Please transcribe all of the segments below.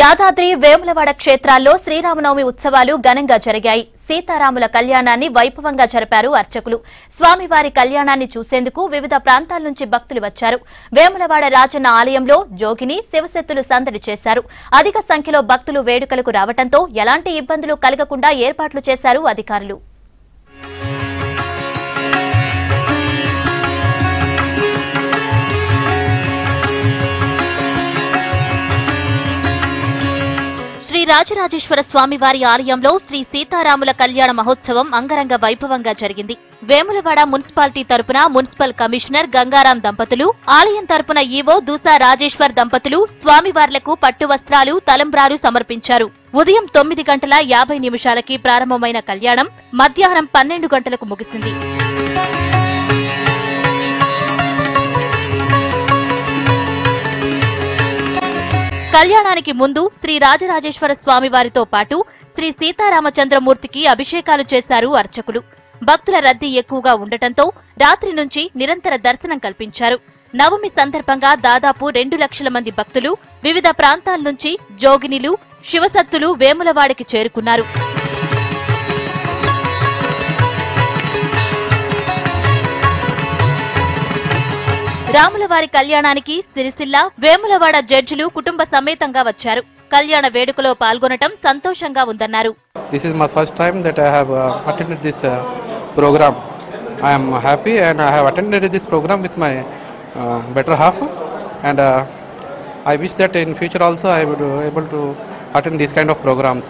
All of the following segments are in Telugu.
యాదాద్రి వేములవాడ క్షేత్రాల్లో శ్రీరామనవమి ఉత్సవాలు ఘనంగా జరిగాయి. సీతారాముల కళ్యాణాన్ని వైభవంగా జరిపారు అర్చకులు. స్వామివారి కళ్యాణాన్ని చూసేందుకు వివిధ ప్రాంతాల నుంచి భక్తులు వచ్చారు. వేములవాడ రాజన్న ఆలయంలో జోగిని శివశక్తులు సందడి చేశారు. అధిక సంఖ్యలో భక్తులు వేడుకలకు రావడంతో ఎలాంటి ఇబ్బందులు కలగకుండా ఏర్పాట్లు చేశారు అధికారులు. శ్రీ రాజరాజేశ్వర స్వామివారి ఆలయంలో శ్రీ సీతారాముల కళ్యాణ మహోత్సవం అంగరంగ వైభవంగా జరిగింది. వేములవాడ మున్సిపాలిటీ తరపున మున్సిపల్ కమిషనర్ గంగారాం దంపతులు, ఆలయం తరపున ఈవో దూసా రాజేశ్వర్ దంపతులు స్వామివార్లకు పట్టు వస్త్రాలు, తలంబ్రాలు సమర్పించారు. ఉదయం 9:50 ప్రారంభమైన కళ్యాణం మధ్యాహ్నం 12 గంటలకు ముగిసింది. కళ్యాణానికి ముందు శ్రీ రాజరాజేశ్వర స్వామివారితో పాటు శ్రీ సీతారామచంద్రమూర్తికి అభిషేకాలు చేశారు అర్చకులు. భక్తుల రద్దీ ఎక్కువగా ఉండటంతో రాత్రి నుంచి నిరంతర దర్శనం కల్పించారు. నవమి సందర్భంగా దాదాపు 2 లక్షల మంది భక్తులు వివిధ ప్రాంతాల నుంచి జోగినిలు, శివసత్తులు వేములవాడకి చేరుకున్నారు. రాములవారి కళ్యాణానికి సిరిసిల్ల, వేములవాడ జడ్జిలు కుటుంబ సమేతంగా వచ్చారు. కళ్యాణ వేడుకలో పాల్గొనటం సంతోషంగా ఉందన్నారు. This is my first time that I have attended this program. I am happy and I have attended this program with my better half, and I wish that in future also I would be able to attend these kind of programs.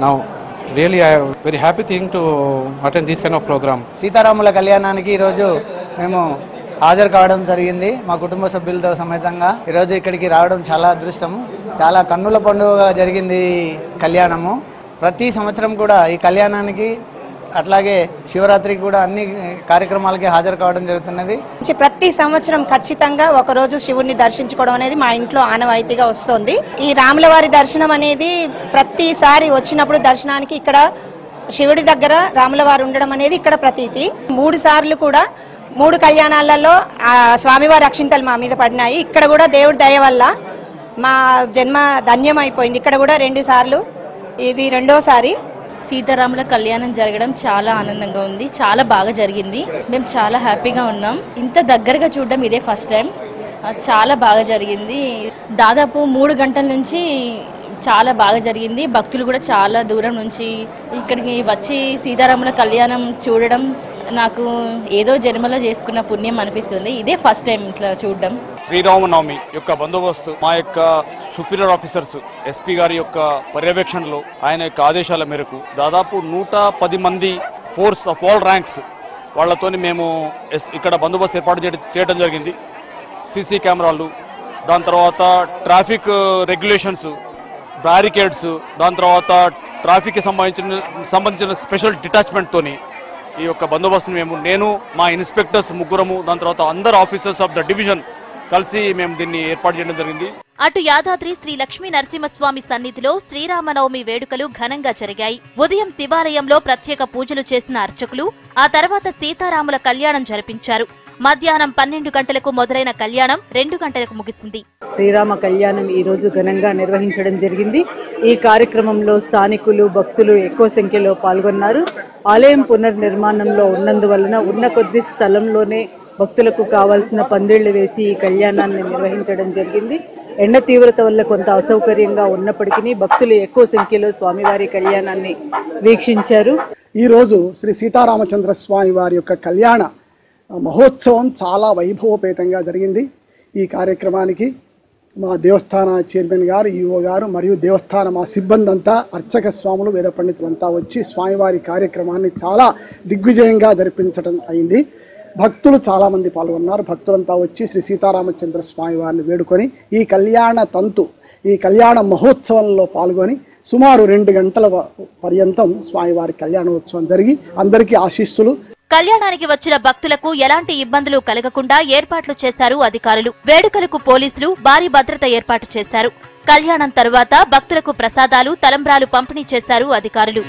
Now really I am very happy thing to attend this kind of program. సీతారాముల కళ్యాణానికి ఈ రోజు మేము హాజరు కావడం జరిగింది. మా కుటుంబ సభ్యులతో సమేతంగా ఈరోజు ఇక్కడికి రావడం చాలా అదృష్టము. చాలా కన్నుల పండుగగా జరిగింది కళ్యాణము. ప్రతి సంవత్సరం కూడా ఈ కళ్యాణానికి అట్లాగే శివరాత్రికి కూడా అన్ని కార్యక్రమాలకి హాజరు కావడం జరుగుతున్నది. ప్రతి సంవత్సరం ఖచ్చితంగా ఒక రోజు శివుణ్ణి దర్శించుకోవడం అనేది మా ఇంట్లో ఆనవాయితీగా వస్తుంది. ఈ రాములవారి దర్శనం అనేది ప్రతిసారి వచ్చినప్పుడు దర్శనానికి ఇక్కడ శివుడి దగ్గర రాములవారు ఉండడం అనేది ఇక్కడ ప్రతీతి. 3 సార్లు కూడా 3 కళ్యాణాలలో స్వామివారి అక్షింతలు మా మీద పడినాయి. ఇక్కడ కూడా దేవుడి దయ వల్ల మా జన్మ ధన్యమైపోయింది. ఇక్కడ కూడా 2 సార్లు, ఇది 2వసారి. సీతారాముల కళ్యాణం జరగడం చాలా ఆనందంగా ఉంది. చాలా బాగా జరిగింది. మేము చాలా హ్యాపీగా ఉన్నాం. ఇంత దగ్గరగా చూడడం ఇదే ఫస్ట్ టైం. చాలా బాగా జరిగింది. దాదాపు 3 గంటల నుంచి చాలా బాగా జరిగింది. భక్తులు కూడా చాలా దూరం నుంచి ఇక్కడికి వచ్చి సీతారాముల కళ్యాణం చూడడం నాకు ఏదో జన్మలో చేసుకున్న పుణ్యం అనిపిస్తుంది. ఇదే ఫస్ట్ టైం ఇట్లా చూడడం. శ్రీరామనవమి యొక్క బందోబస్తు మా యొక్క సుపీరియర్ ఆఫీసర్స్ ఎస్పీ గారి యొక్క పర్యవేక్షణలో, ఆయన యొక్క ఆదేశాల మేరకు దాదాపు 110 మంది ఫోర్స్ ఆఫ్ ఆల్ ర్యాంక్స్ వాళ్లతోని మేము ఇక్కడ బందోబస్తు ఏర్పాటు చేయడం జరిగింది. సీసీ కెమెరాలు, దాని తర్వాత ట్రాఫిక్ రెగ్యులేషన్స్, బ్యారికేడ్స్, దాని తర్వాత ట్రాఫిక్కి సంబంధించిన స్పెషల్ డిటాచ్మెంట్తోని ఈ యొక్క బందోబస్తును నేను మా ఇన్స్పెక్టర్స్ 3, దాని తర్వాత అందరు ఆఫీసర్స్ ఆఫ్ ద డివిజన్ కలిసి మేము దీన్ని ఏర్పాటు చేయడం జరిగింది. అటు యాదాద్రి శ్రీ లక్ష్మీ నరసింహస్వామి సన్నిధిలో శ్రీరామనవమి వేడుకలు ఘనంగా జరిగాయి. ఉదయం శివాలయంలో ప్రత్యేక పూజలు చేసిన అర్చకులు ఆ తర్వాత సీతారాముల కళ్యాణం జరిపించారు. మధ్యాహ్నం 12 గంటలకు మొదలైన కళ్యాణం 2 గంటలకు ముగిసింది. శ్రీరామ కళ్యాణం ఈ రోజు ఘనంగా నిర్వహించడం జరిగింది. ఈ కార్యక్రమంలో స్థానికులు, భక్తులు ఎక్కువ సంఖ్యలో పాల్గొన్నారు. ఆలయం పునర్నిర్మాణంలో ఉన్నందువలన ఉన్న కొద్ది స్థలంలోనే భక్తులకు కావాల్సిన పందిళ్లు వేసి ఈ కళ్యాణాన్ని నిర్వహించడం జరిగింది. ఎండ తీవ్రత వల్ల కొంత అసౌకర్యంగా ఉన్నప్పటికీ భక్తులు ఎక్కువ సంఖ్యలో స్వామివారి కళ్యాణాన్ని వీక్షించారు. ఈరోజు శ్రీ సీతారామచంద్ర స్వామి వారి యొక్క కళ్యాణ మహోత్సవం చాలా వైభవపేతంగా జరిగింది. ఈ కార్యక్రమానికి మా దేవస్థాన చైర్మన్ గారు, ఈఓ గారు మరియు దేవస్థాన మా సిబ్బంది అంతా, అర్చక స్వాములు, వేద పండితులంతా వచ్చి స్వామివారి కార్యక్రమాన్ని చాలా దిగ్విజయంగా జరిపించడం అయింది. భక్తులు చాలామంది పాల్గొన్నారు. భక్తులంతా వచ్చి శ్రీ సీతారామచంద్ర స్వామి వారిని వేడుకొని ఈ కళ్యాణ మహోత్సవంలో పాల్గొని సుమారు 2 గంటల పర్యంతం స్వామివారి కళ్యాణోత్సవం జరిగి అందరికీ ఆశీస్సులు. కళ్యాణానికి వచ్చిన భక్తులకు ఎలాంటి ఇబ్బందులు కలగకుండా ఏర్పాట్లు చేశారు అధికారులు. వేడుకలకు పోలీసులు భారీ భద్రత ఏర్పాటు చేశారు. కళ్యాణం తరువాత భక్తులకు ప్రసాదాలు, తలంబ్రాలు పంపిణీ చేశారు అధికారులు.